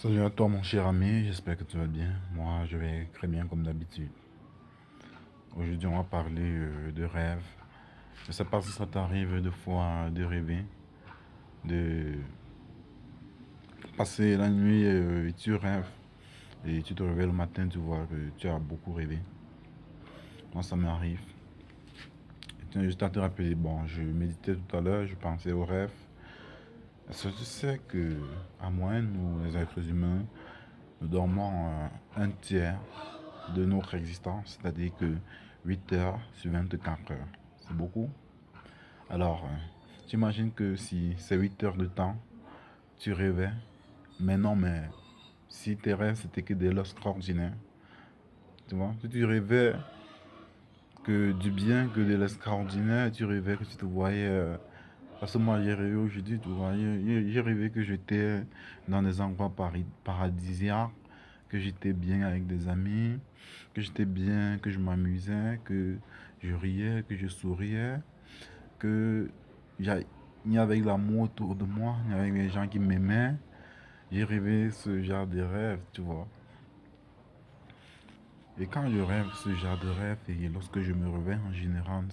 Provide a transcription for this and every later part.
Salut à toi mon cher ami, j'espère que tu vas bien. Moi je vais très bien comme d'habitude. Aujourd'hui on va parler de rêve. Je sais pas si ça t'arrive de fois de rêver, de passer la nuit et tu rêves et tu te réveilles le matin, tu vois que tu as beaucoup rêvé. Moi ça m'arrive. Et tiens, juste à te rappeler, bon je méditais tout à l'heure, je pensais au rêve. Est-ce que tu sais que à moyenne nous les êtres humains, nous dormons un tiers de notre existence, c'est-à-dire que 8 heures sur 24 heures. C'est beaucoup. Alors, tu imagines que si c'est 8 heures de temps, tu rêvais, mais non, mais si tes rêves c'était que de l'extraordinaire, tu vois, si tu rêvais que du bien, que de l'extraordinaire, tu rêvais que tu te voyais. Parce que moi j'ai rêvé aujourd'hui, tu vois, j'ai rêvé que j'étais dans des endroits paradisiaques, que j'étais bien avec des amis, que j'étais bien, que je m'amusais, que je riais, que je souriais, que il y avait de l'amour autour de moi, il y avait des gens qui m'aimaient. J'ai rêvé ce genre de rêve, tu vois. Et quand je rêve ce genre de rêve, et lorsque je me réveille en général,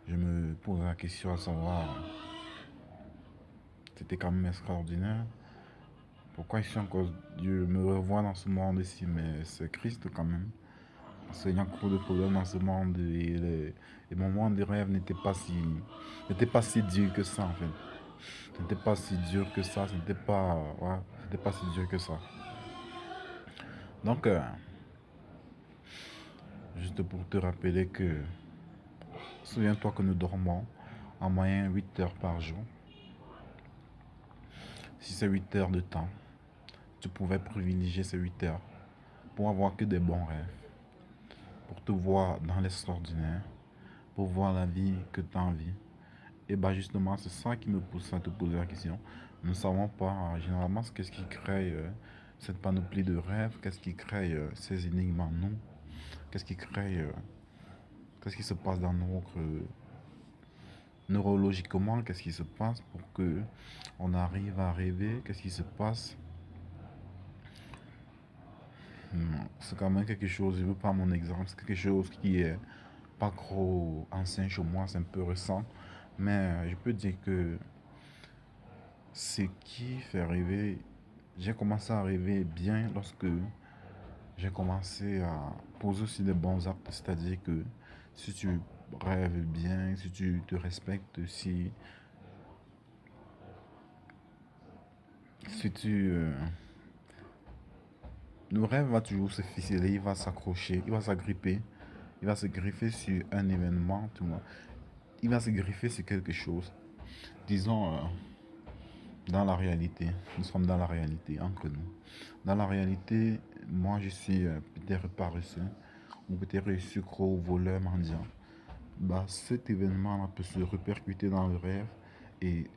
je me pose la question à savoir, c'était quand même extraordinaire. Pourquoi ici encore Dieu me revoit dans ce monde ici, mais c'est Christ quand même. Parce qu'il y a beaucoup de problèmes dans ce monde et les moments de rêve n'étaient pas si dur que ça en fait. Ce n'était pas si dur que ça, ce n'était pas, ouais, c'était pas si dur que ça. Donc, juste pour te rappeler que, souviens-toi que nous dormons en moyenne 8 heures par jour. Si c'est 8 heures de temps, tu pouvais privilégier ces 8 heures pour avoir que des bons rêves, pour te voir dans l'extraordinaire, pour voir la vie que tu as envie. Et bah justement, c'est ça qui me pousse à te poser la question. Nous ne savons pas généralement qu'est-ce qui crée cette panoplie de rêves, qu'est-ce qui crée ces énigmes en nous, qu'est-ce qui crée, qu'est-ce qui se passe dans notre neurologiquement, qu'est-ce qui se passe pour que on arrive à rêver, qu'est-ce qui se passe. C'est quand même quelque chose, je veux pas mon exemple, c'est quelque chose qui est pas trop ancien chez moi, c'est un peu récent, mais je peux dire que ce qui fait rêver, j'ai commencé à rêver bien lorsque j'ai commencé à poser aussi des bons actes. C'est-à-dire que si tu rêves bien, si tu te respectes, si tu... le rêve va toujours se ficeler, il va s'accrocher, il va s'agripper, il va se griffer sur un événement, tu vois. Il va se griffer sur quelque chose. Disons, dans la réalité, nous sommes dans la réalité entre nous. Dans la réalité, moi je suis peut-être paresseux ou peut-être sucre voleur mendiant. Bah, cet événement-là peut se répercuter dans le rêve et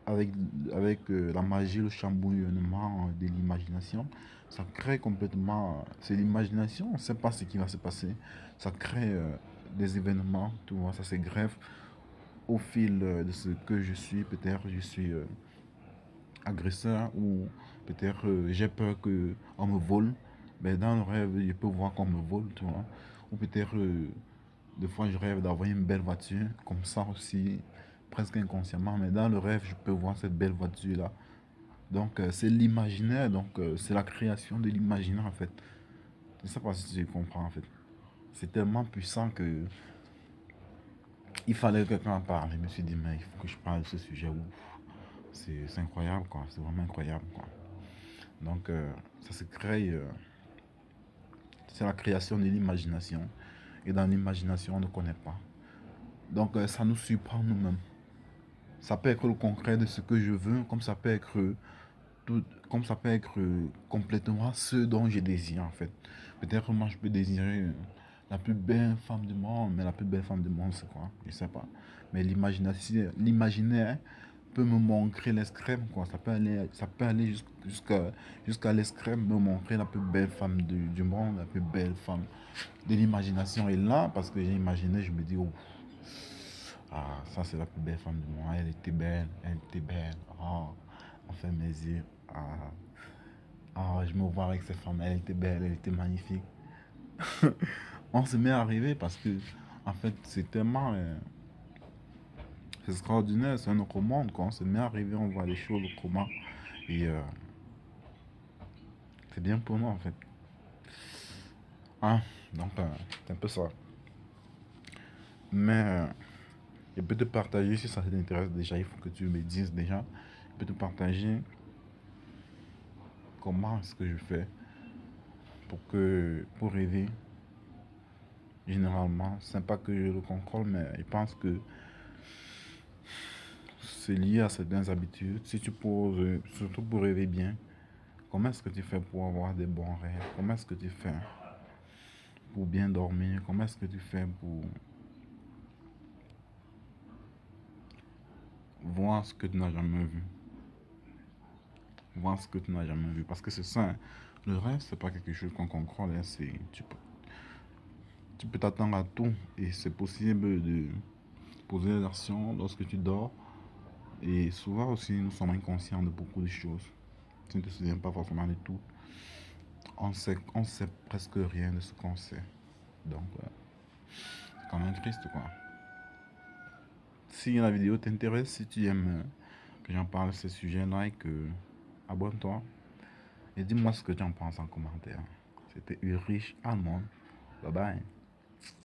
avec, avec la magie, le chambouillement de l'imagination, ça crée complètement. C'est l'imagination, on ne sait pas ce qui va se passer. Ça crée des événements, tu vois, ça se greffe au fil de ce que je suis. Peut-être je suis agresseur ou peut-être j'ai peur qu'on me vole. Mais dans le rêve, je peux voir qu'on me vole, tu vois. Ou peut-être des fois je rêve d'avoir une belle voiture, comme ça aussi, presque inconsciemment. Mais dans le rêve, je peux voir cette belle voiture-là. Donc c'est l'imaginaire, donc c'est la création de l'imaginaire en fait. Je ne sais pas si tu comprends en fait. C'est tellement puissant que il fallait que quelqu'un en parle. Je me suis dit, mais il faut que je parle de ce sujet. Ouf, c'est incroyable quoi, c'est vraiment incroyable quoi. Donc, ça se crée, c'est la création de l'imagination. Et dans l'imagination, on ne connaît pas. Donc, ça nous surprend nous-mêmes. Ça peut être le concret de ce que je veux, comme ça peut être tout, comme ça peut être complètement ce dont je désire en fait. Peut-être moi je peux désirer la plus belle femme du monde, mais la plus belle femme du monde c'est quoi? Je sais pas. Mais l'imagination, l'imaginaire peut me montrer l'extrême quoi. Ça peut aller jusqu'à l'extrême, me montrer la plus belle femme du monde, la plus belle femme de l'imagination. Et là, parce que j'ai imaginé, je me dis, oh, ah, ça c'est la plus belle femme du monde. Elle était belle, elle était belle. Oh, on fait mes yeux. Ah. Ah, je me vois avec cette femme, elle était belle, elle était magnifique. On se met à rêver parce que, en fait, c'est tellement c'est extraordinaire, c'est un autre monde. Quand on se met à rêver, on voit les choses autrement. Et c'est bien pour nous, en fait. Hein? Donc, c'est un peu ça. Mais je peux te partager, si ça t'intéresse déjà, il faut que tu me dises déjà. Je peux te partager comment est-ce que je fais pour rêver. Généralement, c'est pas que je le contrôle, mais je pense que c'est lié à certaines habitudes. Si tu poses, surtout pour rêver bien, comment est-ce que tu fais pour avoir des bons rêves? Comment est-ce que tu fais pour bien dormir? Comment est-ce que tu fais pour voir ce que tu n'as jamais vu? Voir ce que tu n'as jamais vu. Parce que c'est ça, hein. Le rêve, c'est pas quelque chose qu'on contrôle, hein. Tu peux t'attendre à tout. Et c'est possible de poser l'action lorsque tu dors. Et souvent aussi, nous sommes inconscients de beaucoup de choses. Tu ne te souviens pas forcément de tout. On sait presque rien de ce qu'on sait. Donc, c'est quand même triste, quoi. Si la vidéo t'intéresse, si tu aimes que j'en parle de ce sujet, like, abonne-toi et dis-moi ce que tu en penses en commentaire. C'était Ulrich Almond. Bye bye.